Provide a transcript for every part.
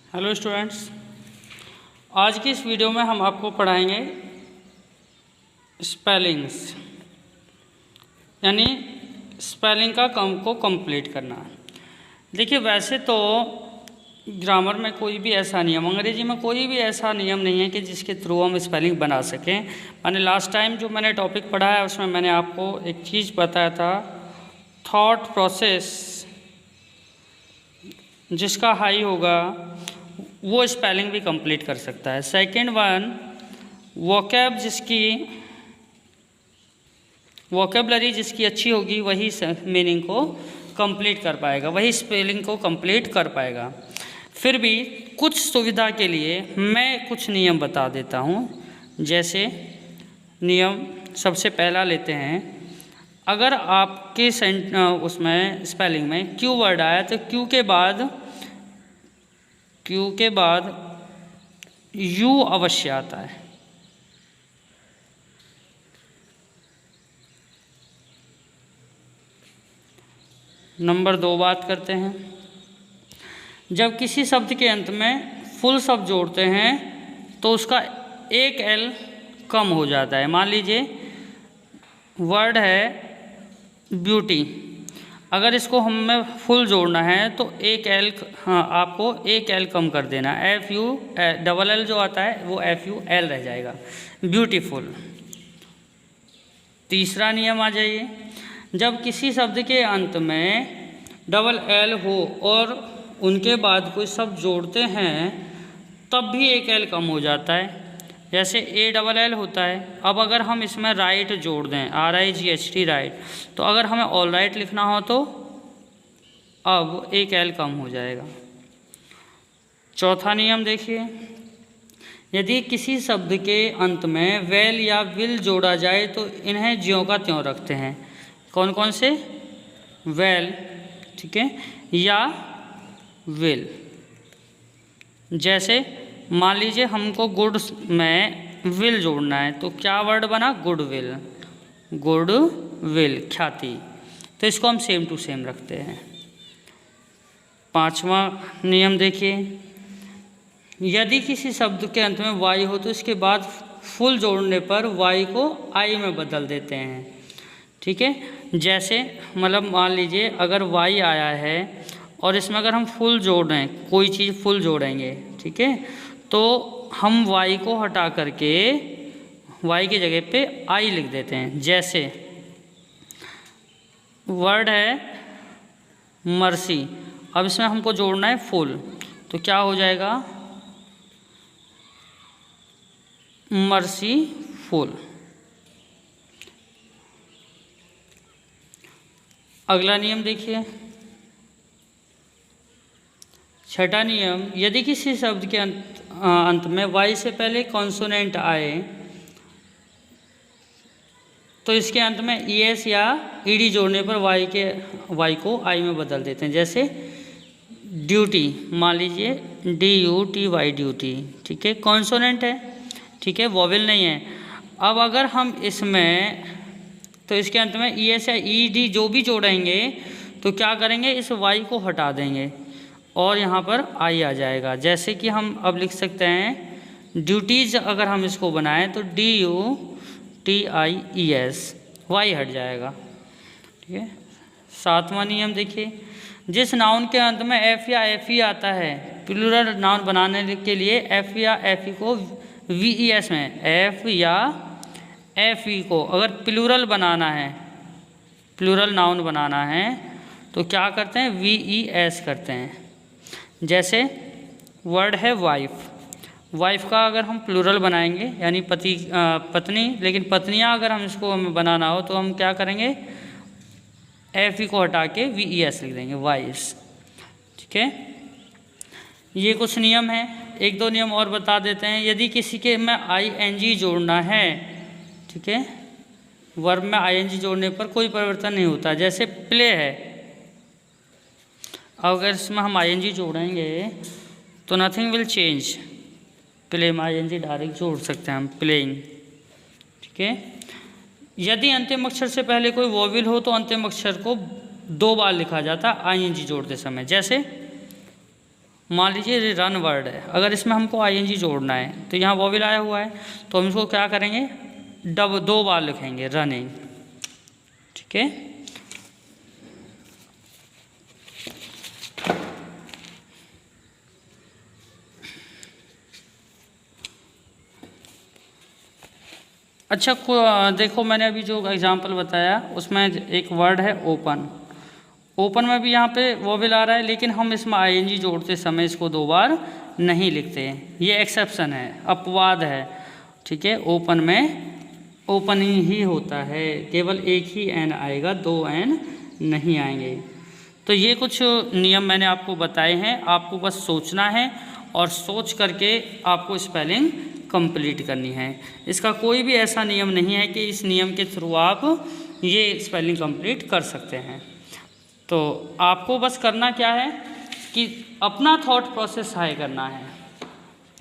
Hello students, आज की इस वीडियो में हम आपको पढ़ाएंगे स्पेलिंग्स, यानी स्पेलिंग का काम को कंप्लीट करना। देखिए, वैसे तो ग्रामर में कोई भी ऐसा नियम, अंग्रेजी में कोई भी ऐसा नियम नहीं है कि जिसके थ्रू हम स्पेलिंग बना सकें। मैंने लास्ट टाइम जो मैंने टॉपिक पढ़ा है उसमें मैंने आपको एक चीज़ बताया था, थॉट प्रोसेस जिसका हाई होगा वो स्पेलिंग भी कंप्लीट कर सकता है। सेकंड वन, वोकेबलरी जिसकी अच्छी होगी वही मीनिंग को कंप्लीट कर पाएगा, वही स्पेलिंग को कंप्लीट कर पाएगा। फिर भी कुछ सुविधा के लिए मैं कुछ नियम बता देता हूँ। जैसे नियम सबसे पहला लेते हैं, अगर आपके उसमें स्पेलिंग में क्यू वर्ड आया तो क्यू के बाद यू अवश्य आता है। नंबर 2 बात करते हैं, जब किसी शब्द के अंत में फुल शब्द जोड़ते हैं तो उसका एक एल कम हो जाता है। मान लीजिए वर्ड है ब्यूटी, अगर इसको हमें फुल जोड़ना है तो एक एल, आपको एक एल कम कर देना। डबल एल जो आता है वो FUL रह जाएगा, ब्यूटीफुल। तीसरा नियम आ जाइए, जब किसी शब्द के अंत में डबल एल हो और उनके बाद कोई शब्द जोड़ते हैं तब भी एक एल कम हो जाता है। जैसे ALL होता है, अब अगर हम इसमें राइट जोड़ दें, RIGHT राइट, तो अगर हमें ऑल राइट लिखना हो तो अब एक एल कम हो जाएगा। चौथा नियम देखिए, यदि किसी शब्द के अंत में वेल या विल जोड़ा जाए तो इन्हें ज्यों का त्यों रखते हैं। कौन कौन से? वेल, ठीक है, या विल। जैसे मान लीजिए हमको गुड में विल जोड़ना है तो क्या वर्ड बना? गुडविल, ख्याति। तो इसको हम सेम टू सेम रखते हैं। पांचवा नियम देखिए, यदि किसी शब्द के अंत में वाई हो तो इसके बाद फुल जोड़ने पर वाई को आई में बदल देते हैं, ठीक है। जैसे मतलब मान लीजिए अगर वाई आया है और इसमें अगर हम फुल जोड़ रहे हैं, कोई चीज़ फुल जोड़ेंगे, ठीक है, तो हम वाई को हटा करके वाई की जगह पे आई लिख देते हैं। जैसे वर्ड है मर्सी, अब इसमें हमको जोड़ना है फुल, तो क्या हो जाएगा? Mercy full. अगला नियम देखिए, छठा नियम, यदि किसी शब्द के अंत में वाई से पहले कॉन्सोनेंट आए तो इसके अंत में ES या ED जोड़ने पर वाई को आई में बदल देते हैं। जैसे ड्यूटी, मान लीजिए DUTY ड्यूटी, ठीक है, कॉन्सोनेंट है, ठीक है, वोवेल नहीं है। अब अगर हम इसमें तो इसके अंत में ES या ED जो भी जोड़ेंगे तो क्या करेंगे? इस वाई को हटा देंगे और यहाँ पर आई आ जाएगा। जैसे कि हम अब लिख सकते हैं ड्यूटीज़, अगर हम इसको बनाएं तो DUTIES, वाई हट जाएगा, ठीक है। सातवां नियम देखिए, जिस नाउन के अंत में F या FE आता है, प्लूरल नाउन बनाने के लिए F या FE को VES में, F या FE को अगर प्लूरल बनाना है, प्लूरल नाउन बनाना है तो क्या करते हैं? VES करते हैं। जैसे वर्ड है वाइफ का अगर हम प्लूरल बनाएंगे यानी पत्नी, लेकिन पत्नियां अगर हम इसको हमें बनाना हो तो हम क्या करेंगे? FE को हटा के VES लिख देंगे, वाइफ्स, ठीक है। ये कुछ नियम हैं। एक दो नियम और बता देते हैं, यदि किसी के में ING जोड़ना है, ठीक है, वर्ब में ING जोड़ने पर कोई परिवर्तन नहीं होता। जैसे प्ले है, अगर इसमें हम ING जोड़ेंगे तो नथिंग विल चेंज, प्ले में ING डायरेक्ट जोड़ सकते हैं हम, प्लेइंग, ठीक है। यदि अंतिम अक्षर से पहले कोई वोवेल हो तो अंतिम अक्षर को 2 बार लिखा जाता है ING जोड़ते समय। जैसे मान लीजिए रन वर्ड है, अगर इसमें हमको आईएनजी जोड़ना है तो यहाँ वोवेल आया हुआ है, तो हम इसको क्या करेंगे, 2 बार लिखेंगे रनिंग। ठीक है, अच्छा देखो मैंने अभी जो एग्जांपल बताया उसमें एक वर्ड है ओपन। ओपन में भी यहाँ पे वोवेल आ रहा है, लेकिन हम इसमें आईएनजी जोड़ते समय इसको 2 बार नहीं लिखते हैं, ये एक्सेप्शन है, अपवाद है। ठीक है, ओपन में ओपनिंग ही होता है, केवल एक ही एन आएगा, 2 एन नहीं आएंगे। तो ये कुछ नियम मैंने आपको बताए हैं, आपको बस सोचना है और सोच करके आपको स्पेलिंग कंप्लीट करनी है। इसका कोई भी ऐसा नियम नहीं है कि इस नियम के थ्रू आप ये स्पेलिंग कंप्लीट कर सकते हैं। तो आपको बस करना क्या है कि अपना थॉट प्रोसेस हाई करना है।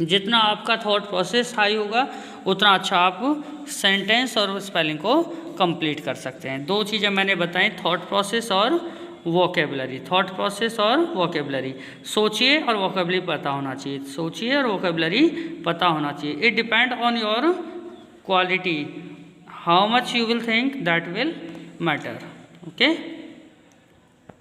जितना आपका थॉट प्रोसेस हाई होगा उतना अच्छा आप सेंटेंस और स्पेलिंग को कंप्लीट कर सकते हैं। 2 चीज़ें मैंने बताई, थॉट प्रोसेस और वोकेबलरी। थॉट प्रोसेस और वोकेबलरी, सोचिए और वोकेबलरी पता होना चाहिए, सोचिए और वोकेबलरी पता होना चाहिए। It depend on your quality, how much you will think that will matter. Okay.